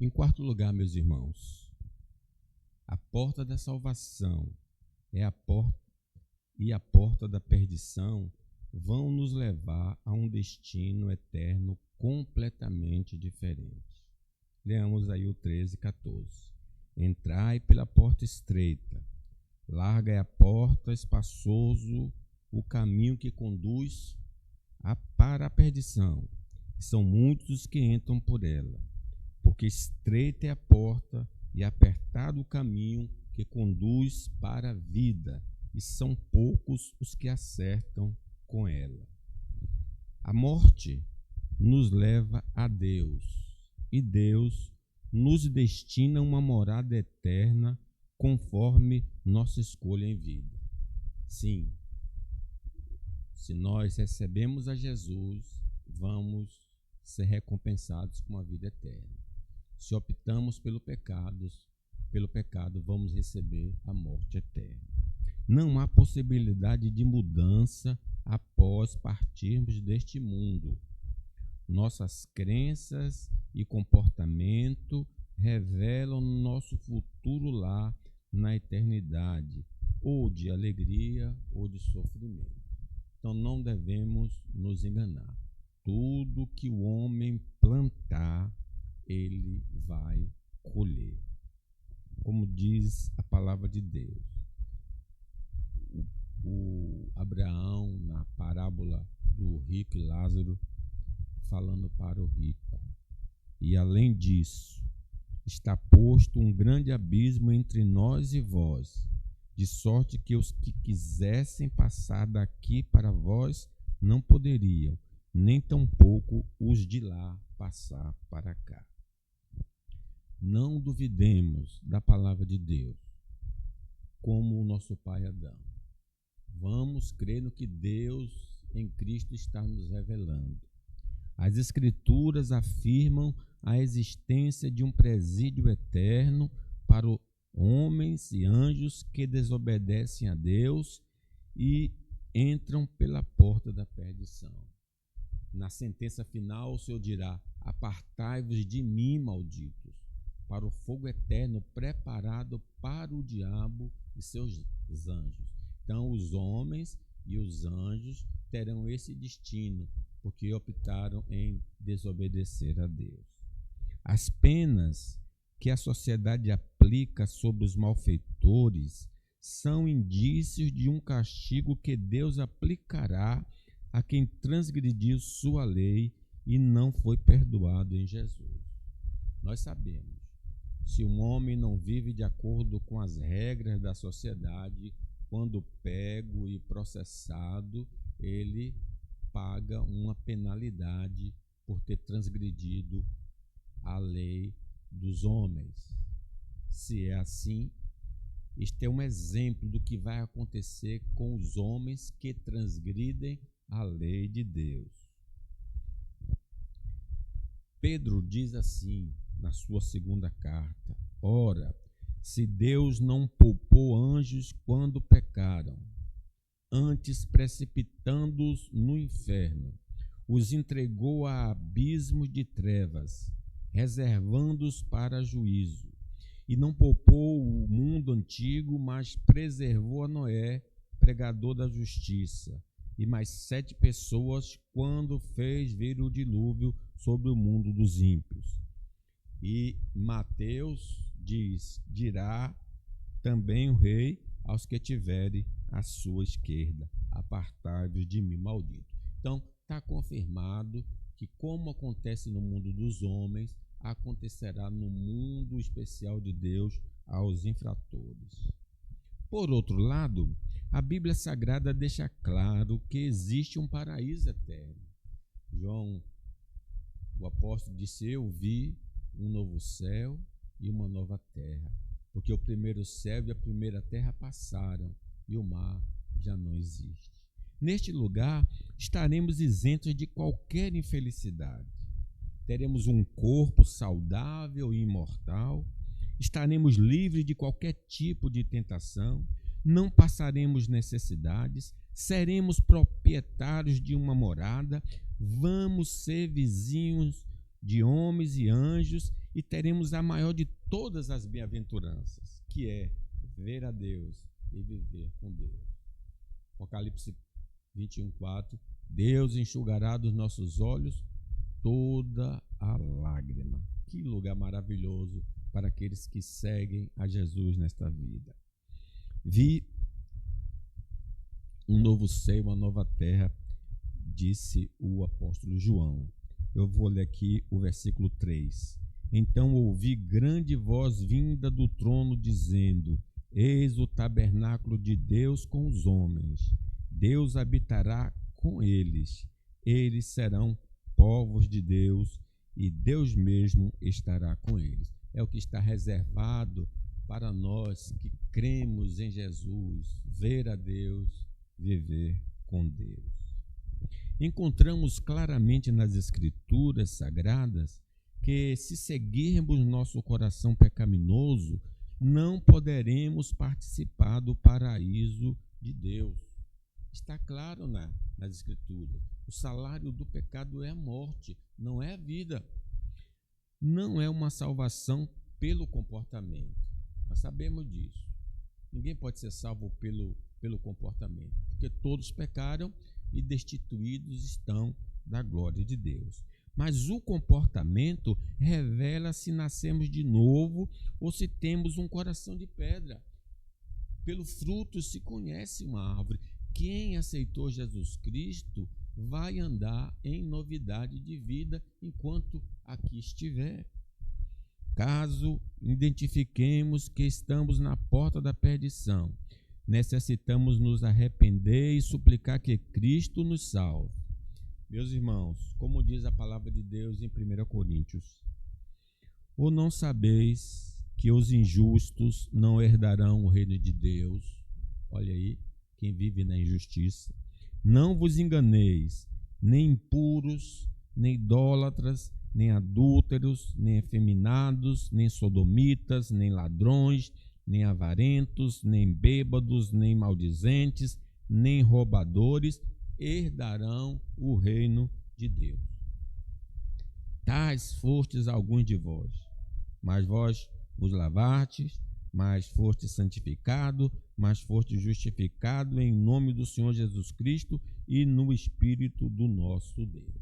Em quarto lugar, meus irmãos, a porta da salvação é a porta e a porta da perdição vão nos levar a um destino eterno completamente diferente. Leamos aí o 13:14. Entrai pela porta estreita, larga é a porta, espaçoso o caminho que conduz para a perdição, e são muitos os que entram por ela, porque estreita é a porta e apertado o caminho que conduz para a vida, e são poucos os que acertam com ela. A morte nos leva a Deus, e Deus nos destina uma morada eterna conforme nossa escolha em vida. Sim, se nós recebemos a Jesus, vamos ser recompensados com a vida eterna. Se optamos pelo pecado, vamos receber a morte eterna. Não há possibilidade de mudança após partirmos deste mundo. Nossas crenças e comportamento revelam nosso futuro lá na eternidade, ou de alegria ou de sofrimento. Então não devemos nos enganar. Tudo que o homem plantar, ele vai colher. Como diz a palavra de Deus. O Abraão, na parábola do rico e Lázaro, falando para o rico. E além disso, está posto um grande abismo entre nós e vós, de sorte que os que quisessem passar daqui para vós não poderiam, nem tampouco os de lá passar para cá. Não duvidemos da palavra de Deus, como o nosso pai Adão. Vamos crer no que Deus em Cristo está nos revelando. As Escrituras afirmam a existência de um presídio eterno para homens e anjos que desobedecem a Deus e entram pela porta da perdição. Na sentença final, o Senhor dirá: apartai-vos de mim, malditos, para o fogo eterno preparado para o diabo e seus anjos. Então, os homens e os anjos terão esse destino, porque optaram em desobedecer a Deus. As penas que a sociedade aplica sobre os malfeitores são indícios de um castigo que Deus aplicará a quem transgrediu sua lei e não foi perdoado em Jesus. Nós sabemos, se um homem não vive de acordo com as regras da sociedade, quando pego e processado, ele paga uma penalidade por ter transgredido a lei dos homens. Se é assim, este é um exemplo do que vai acontecer com os homens que transgridem a lei de Deus. Pedro diz assim na sua segunda carta: ora, se Deus não poupou anjos quando pecaram, antes precipitando-os no inferno, os entregou a abismos de trevas, reservando-os para juízo. E não poupou o mundo antigo, mas preservou a Noé, pregador da justiça, e mais 7 pessoas, quando fez vir o dilúvio sobre o mundo dos ímpios. E Mateus dirá também o rei aos que tiverem à sua esquerda: apartai-vos de mim, maldito. Então, está confirmado que, como acontece no mundo dos homens, acontecerá no mundo especial de Deus aos infratores. Por outro lado, a Bíblia Sagrada deixa claro que existe um paraíso eterno. João, o apóstolo, disse: eu vi um novo céu e uma nova terra, porque o primeiro céu e a primeira terra passaram e o mar já não existe. Neste lugar estaremos isentos de qualquer infelicidade. Teremos um corpo saudável e imortal, estaremos livres de qualquer tipo de tentação, não passaremos necessidades, seremos proprietários de uma morada, vamos ser vizinhos de homens e anjos e teremos a maior de todas as bem-aventuranças, que é ver a Deus e viver com Deus. Apocalipse 21:4, Deus enxugará dos nossos olhos toda a lágrima. Que lugar maravilhoso para aqueles que seguem a Jesus nesta vida. Vi um novo céu, uma nova terra, disse o apóstolo João. Eu vou ler aqui o versículo 3. Então ouvi grande voz vinda do trono dizendo: Eis o tabernáculo de Deus com os homens. Deus habitará com eles. Eles serão povos de Deus e Deus mesmo estará com eles. É o que está reservado para nós que cremos em Jesus, ver a Deus, viver com Deus. Encontramos claramente nas Escrituras Sagradas que, se seguirmos nosso coração pecaminoso, não poderemos participar do paraíso de Deus. Está claro nas Escrituras. O salário do pecado é a morte, não é a vida. Não é uma salvação pelo comportamento. Nós sabemos disso. Ninguém pode ser salvo pelo comportamento, porque todos pecaram e destituídos estão da glória de Deus. Mas o comportamento revela se nascemos de novo ou se temos um coração de pedra. Pelo fruto se conhece uma árvore. Quem aceitou Jesus Cristo vai andar em novidade de vida enquanto aqui estiver. Caso identifiquemos que estamos na porta da perdição, necessitamos nos arrepender e suplicar que Cristo nos salve. Meus irmãos, como diz a palavra de Deus em 1 Coríntios, ou não sabeis que os injustos não herdarão o reino de Deus? Olha aí, quem vive na injustiça. Não vos enganeis, nem impuros, nem idólatras, nem adúlteros, nem efeminados, nem sodomitas, nem ladrões, nem avarentos, nem bêbados, nem maldizentes, nem roubadores herdarão o reino de Deus. Tais fostes alguns de vós, mas vós vos lavastes, mas foste santificado, mas foste justificado em nome do Senhor Jesus Cristo e no Espírito do nosso Deus.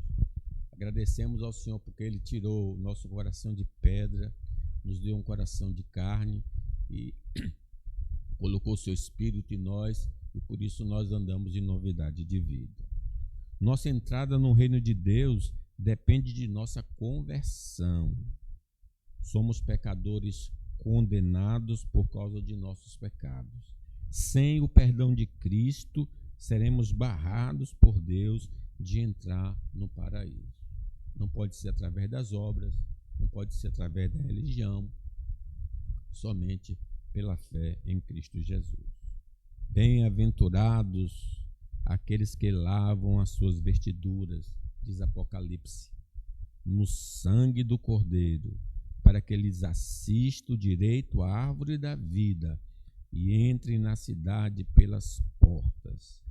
Agradecemos ao Senhor porque Ele tirou o nosso coração de pedra, nos deu um coração de carne e colocou o seu Espírito em nós, e por isso nós andamos em novidade de vida. Nossa entrada no reino de Deus depende de nossa conversão. Somos pecadores condenados por causa de nossos pecados. Sem o perdão de Cristo, seremos barrados por Deus de entrar no paraíso. Não pode ser através das obras, não pode ser através da religião, somente pela fé em Cristo Jesus. Bem-aventurados aqueles que lavam as suas vestiduras, diz Apocalipse, no sangue do Cordeiro, para que lhes assista o direito à árvore da vida e entrem na cidade pelas portas.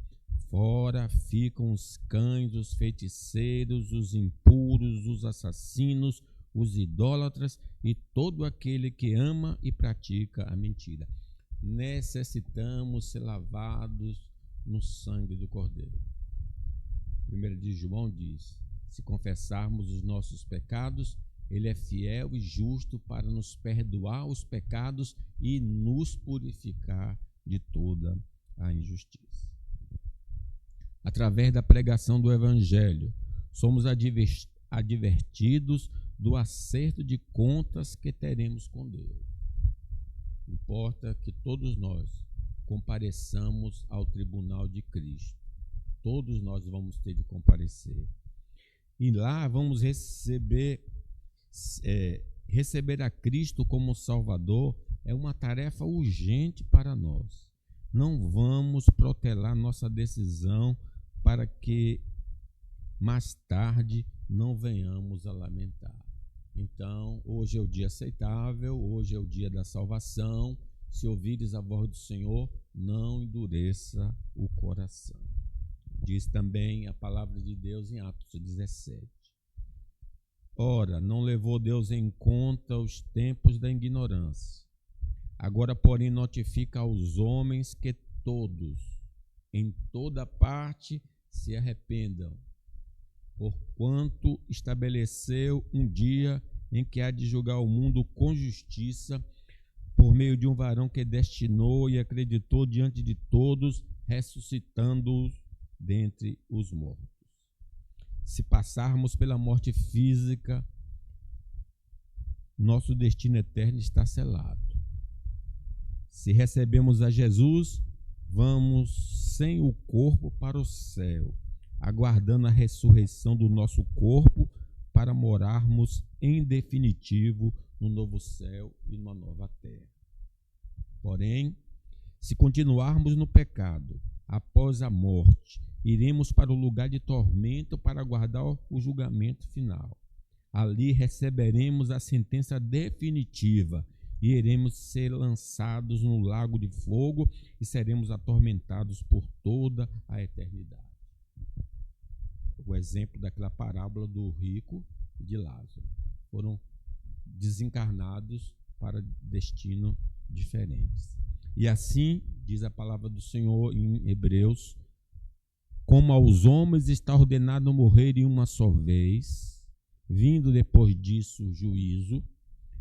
Fora ficam os cães, os feiticeiros, os impuros, os assassinos, os idólatras e todo aquele que ama e pratica a mentira. Necessitamos ser lavados no sangue do Cordeiro. 1 de João diz: se confessarmos os nossos pecados, Ele é fiel e justo para nos perdoar os pecados e nos purificar de toda a injustiça. Através da pregação do Evangelho, somos advertidos do acerto de contas que teremos com Deus. Importa que todos nós compareçamos ao tribunal de Cristo. Todos nós vamos ter de comparecer. E lá vamos receber a Cristo como Salvador é uma tarefa urgente para nós. Não vamos protelar nossa decisão para que mais tarde não venhamos a lamentar. Então, hoje é o dia aceitável, hoje é o dia da salvação. Se ouvires a voz do Senhor, não endureça o coração. Diz também a palavra de Deus em Atos 17. Ora, não levou Deus em conta os tempos da ignorância. Agora, porém, notifica aos homens que todos, em toda parte, se arrependam, porquanto estabeleceu um dia em que há de julgar o mundo com justiça, por meio de um varão que destinou e acreditou diante de todos, ressuscitando-os dentre os mortos. Se passarmos pela morte física, nosso destino eterno está selado. Se recebemos a Jesus, vamos sem o corpo para o céu, aguardando a ressurreição do nosso corpo para morarmos em definitivo no novo céu e numa nova terra. Porém, se continuarmos no pecado, após a morte, iremos para o lugar de tormento para aguardar o julgamento final. Ali receberemos a sentença definitiva e iremos ser lançados no lago de fogo e seremos atormentados por toda a eternidade. O exemplo daquela parábola do rico e de Lázaro. Foram desencarnados para destinos diferentes. E assim, diz a palavra do Senhor em Hebreus, como aos homens está ordenado morrerem uma só vez, vindo depois disso o juízo,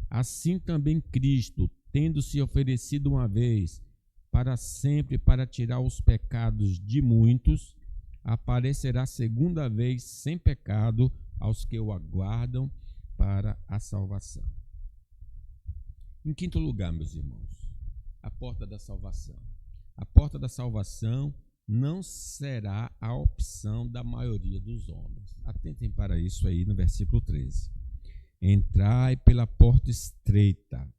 assim também Cristo, tendo se oferecido uma vez para sempre para tirar os pecados de muitos, aparecerá segunda vez sem pecado aos que o aguardam para a salvação. Em quinto lugar, meus irmãos, a porta da salvação. A porta da salvação não será a opção da maioria dos homens. Atentem para isso aí no versículo 13. Entrai pela porta estreita,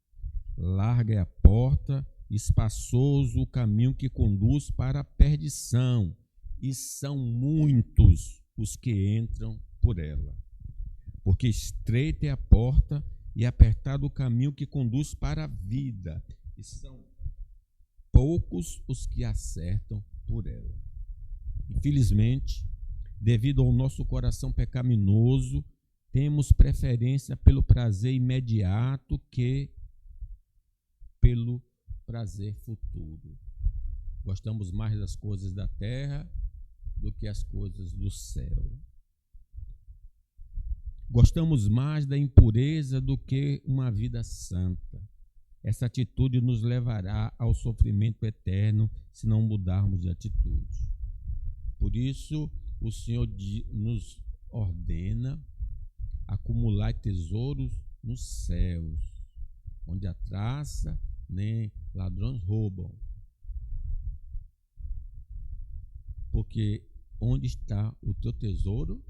larga é a porta, espaçoso o caminho que conduz para a perdição, e são muitos os que entram por ela. Porque estreita é a porta e apertado o caminho que conduz para a vida, e são poucos os que acertam por ela. Infelizmente, devido ao nosso coração pecaminoso, temos preferência pelo prazer imediato que pelo prazer futuro. Gostamos mais das coisas da terra do que as coisas do céu. Gostamos mais da impureza do que uma vida santa. Essa atitude nos levará ao sofrimento eterno se não mudarmos de atitude. Por isso, o Senhor nos ordena acumular tesouros nos céus, onde a traça nem ladrões roubam. Porque onde está o teu tesouro,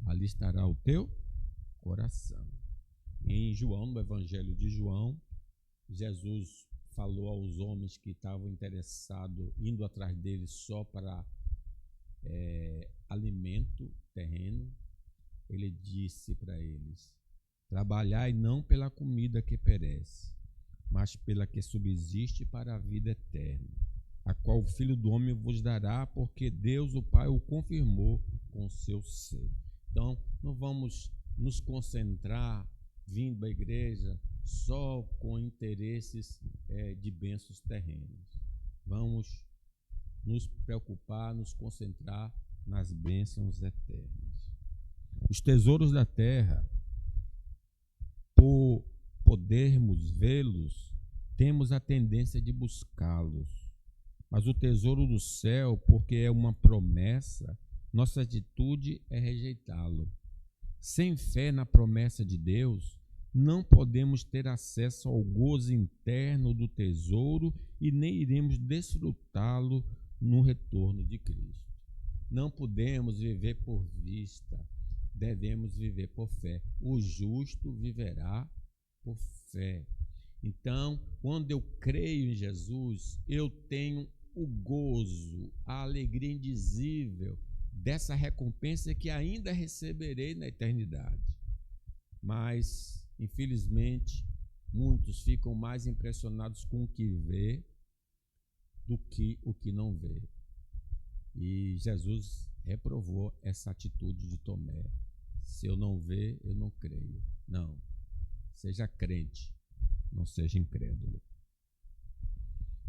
ali estará o teu coração. Em João, no Evangelho de João, Jesus falou aos homens que estavam interessados, indo atrás dele só para alimento terreno. Ele disse para eles: trabalhai não pela comida que perece, mas pela que subsiste para a vida eterna, a qual o Filho do Homem vos dará, porque Deus o Pai o confirmou com seu selo. Então, não vamos nos concentrar, vindo à igreja, só com interesses de bênçãos terrenos. Vamos nos preocupar, nos concentrar nas bênçãos eternas. Os tesouros da terra, por podermos vê-los, temos a tendência de buscá-los. Mas o tesouro do céu, porque é uma promessa, nossa atitude é rejeitá-lo. Sem fé na promessa de Deus, não podemos ter acesso ao gozo interno do tesouro e nem iremos desfrutá-lo no retorno de Cristo. Não podemos viver por vista, devemos viver por fé. O justo viverá por fé. Então, quando eu creio em Jesus, eu tenho o gozo, a alegria indizível dessa recompensa que ainda receberei na eternidade. Mas, infelizmente, muitos ficam mais impressionados com o que vê do que o que não vê. E Jesus reprovou essa atitude de Tomé. Se eu não ver, eu não creio. Não. Seja crente, não seja incrédulo.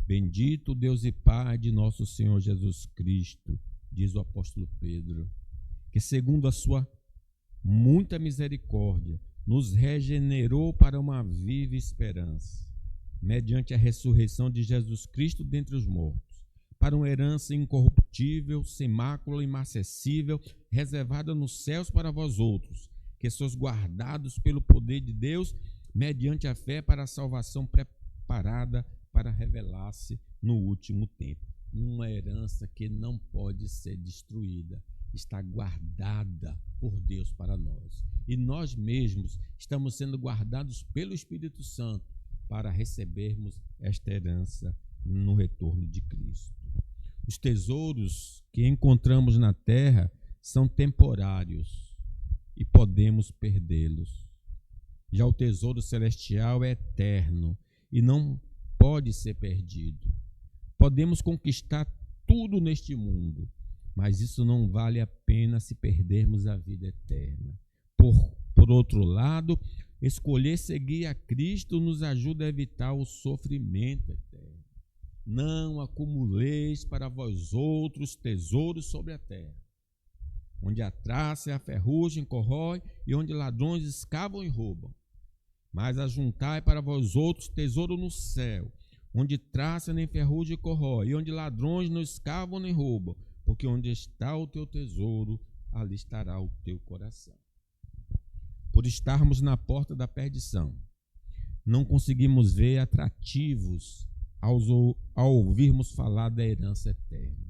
Bendito Deus e Pai de nosso Senhor Jesus Cristo, diz o apóstolo Pedro, que segundo a sua muita misericórdia, nos regenerou para uma viva esperança, mediante a ressurreição de Jesus Cristo dentre os mortos, para uma herança incorruptível, sem mácula, imacessível, reservada nos céus para vós outros, que sois guardados pelo poder de Deus, mediante a fé para a salvação preparada para revelar-se no último tempo. Uma herança que não pode ser destruída, está guardada por Deus para nós. E nós mesmos estamos sendo guardados pelo Espírito Santo para recebermos esta herança no retorno de Cristo. Os tesouros que encontramos na terra são temporários e podemos perdê-los. Já o tesouro celestial é eterno e não pode ser perdido. Podemos conquistar tudo neste mundo, mas isso não vale a pena se perdermos a vida eterna. Por outro lado, escolher seguir a Cristo nos ajuda a evitar o sofrimento eterno. Não acumuleis para vós outros tesouros sobre a terra, onde a traça e a ferrugem corrói e onde ladrões escavam e roubam. Mas ajuntai para vós outros tesouro no céu, onde traça nem ferrugem corrói, e onde ladrões não escavam nem roubam, porque onde está o teu tesouro, ali estará o teu coração. Por estarmos na porta da perdição, não conseguimos ver atrativos ao ouvirmos falar da herança eterna.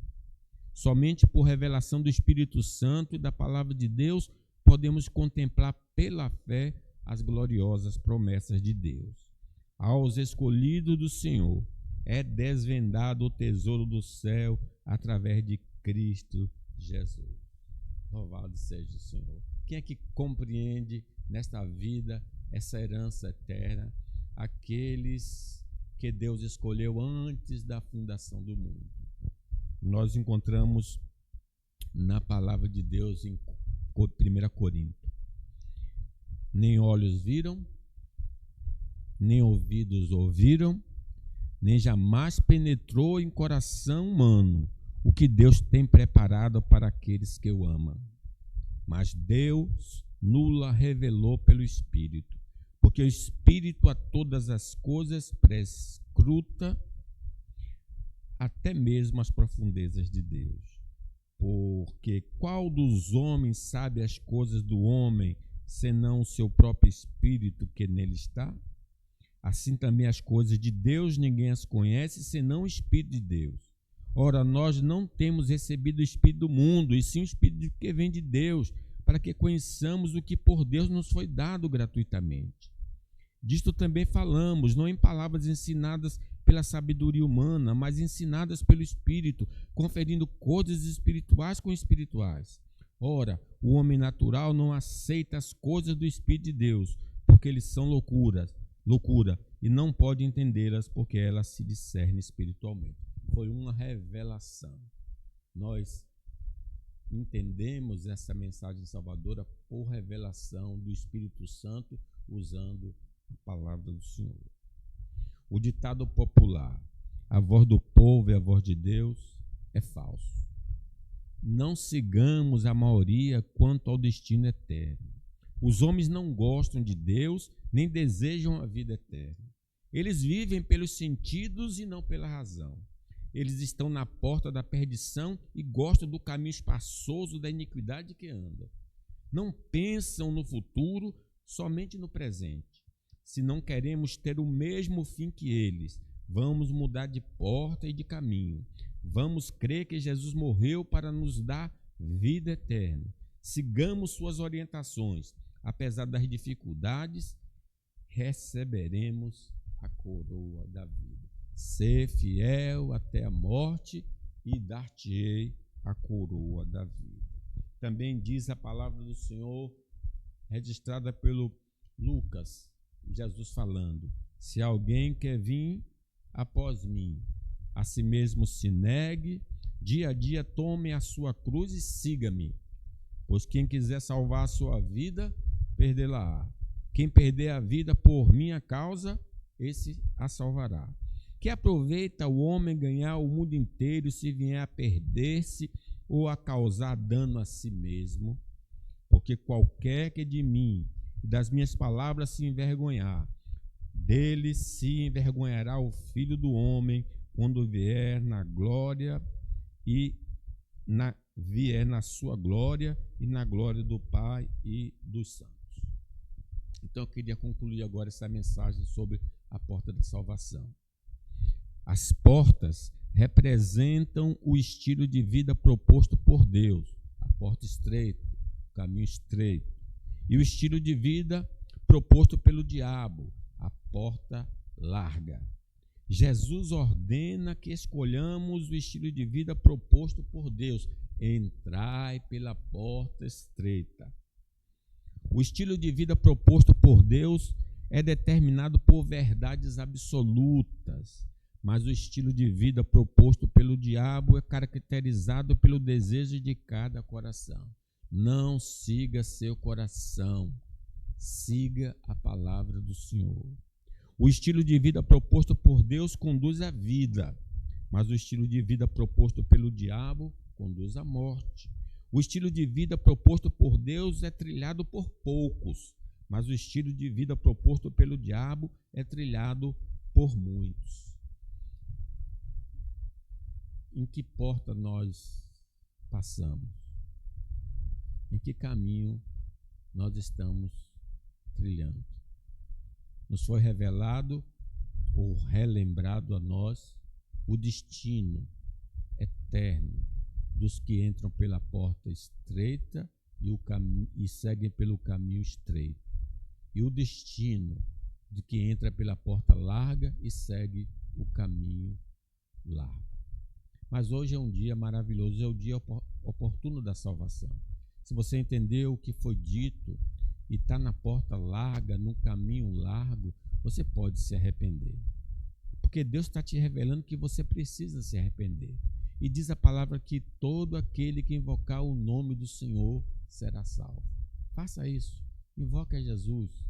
Somente por revelação do Espírito Santo e da palavra de Deus podemos contemplar pela fé as gloriosas promessas de Deus. Aos escolhidos do Senhor é desvendado o tesouro do céu através de Cristo Jesus. Louvado seja o Senhor. Quem é que compreende nesta vida essa herança eterna? Aqueles que Deus escolheu antes da fundação do mundo. Nós encontramos na palavra de Deus em 1 Corinto. Nem olhos viram, nem ouvidos ouviram, nem jamais penetrou em coração humano o que Deus tem preparado para aqueles que o amam. Mas Deus nula revelou pelo Espírito, porque o Espírito a todas as coisas prescruta, até mesmo as profundezas de Deus. Porque qual dos homens sabe as coisas do homem, senão o seu próprio Espírito que nele está? Assim também as coisas de Deus ninguém as conhece, senão o Espírito de Deus. Ora, nós não temos recebido o Espírito do mundo, e sim o Espírito que vem de Deus, para que conheçamos o que por Deus nos foi dado gratuitamente. Disto também falamos, não em palavras ensinadas pela sabedoria humana, mas ensinadas pelo Espírito, conferindo coisas espirituais com espirituais. Ora, o homem natural não aceita as coisas do Espírito de Deus, porque eles são loucura, e não pode entendê-las, porque elas se discernem espiritualmente. Foi uma revelação. Nós entendemos essa mensagem salvadora por revelação do Espírito Santo, usando a palavra do Senhor. O ditado popular, a voz do povo e a voz de Deus, é falso. Não sigamos a maioria quanto ao destino eterno. Os homens não gostam de Deus, nem desejam a vida eterna. Eles vivem pelos sentidos e não pela razão. Eles estão na porta da perdição e gostam do caminho espaçoso da iniquidade que anda. Não pensam no futuro, somente no presente. Se não queremos ter o mesmo fim que eles, vamos mudar de porta e de caminho. Vamos crer que Jesus morreu para nos dar vida eterna. Sigamos suas orientações. Apesar das dificuldades, receberemos a coroa da vida. Ser fiel até a morte e dar-te-ei a coroa da vida. Também diz a palavra do Senhor, registrada pelo Lucas, Jesus falando: se alguém quer vir após mim, a si mesmo se negue, dia a dia tome a sua cruz e siga-me. Pois quem quiser salvar a sua vida, perdê-la-á. Quem perder a vida por minha causa, esse a salvará. Que aproveita o homem ganhar o mundo inteiro se vier a perder-se ou a causar dano a si mesmo? Porque qualquer que de mim e das minhas palavras se envergonhar, dele se envergonhará o Filho do Homem quando vier na glória vier na sua glória e na glória do Pai e dos santos. Então eu queria concluir agora essa mensagem sobre a porta da salvação. As portas representam o estilo de vida proposto por Deus, a porta estreita, o caminho estreito, e o estilo de vida proposto pelo diabo, a porta larga. Jesus ordena que escolhamos o estilo de vida proposto por Deus. Entrai pela porta estreita. O estilo de vida proposto por Deus é determinado por verdades absolutas, mas o estilo de vida proposto pelo diabo é caracterizado pelo desejo de cada coração. Não siga seu coração, siga a palavra do Senhor. O estilo de vida proposto por Deus conduz à vida, mas o estilo de vida proposto pelo diabo conduz à morte. O estilo de vida proposto por Deus é trilhado por poucos, mas o estilo de vida proposto pelo diabo é trilhado por muitos. Em que porta nós passamos? Em que caminho nós estamos trilhando? Nos foi revelado ou relembrado a nós o destino eterno dos que entram pela porta estreita e seguem pelo caminho estreito, e o destino de que entra pela porta larga e segue o caminho largo. Mas hoje é um dia maravilhoso, é o dia oportuno da salvação. Se você entendeu o que foi dito e está na porta larga, no caminho largo, você pode se arrepender. Porque Deus está te revelando que você precisa se arrepender. E diz a palavra que todo aquele que invocar o nome do Senhor será salvo. Faça isso. Invoque a Jesus.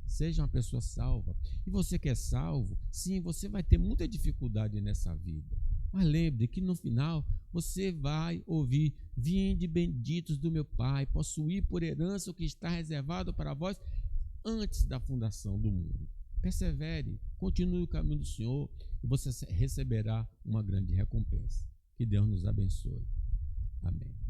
Seja uma pessoa salva. E você que é salvo, sim, você vai ter muita dificuldade nessa vida. Mas lembre que no final você vai ouvir: vinde benditos do meu Pai, possuir por herança o que está reservado para vós antes da fundação do mundo. Persevere, continue o caminho do Senhor e você receberá uma grande recompensa. Que Deus nos abençoe. Amém.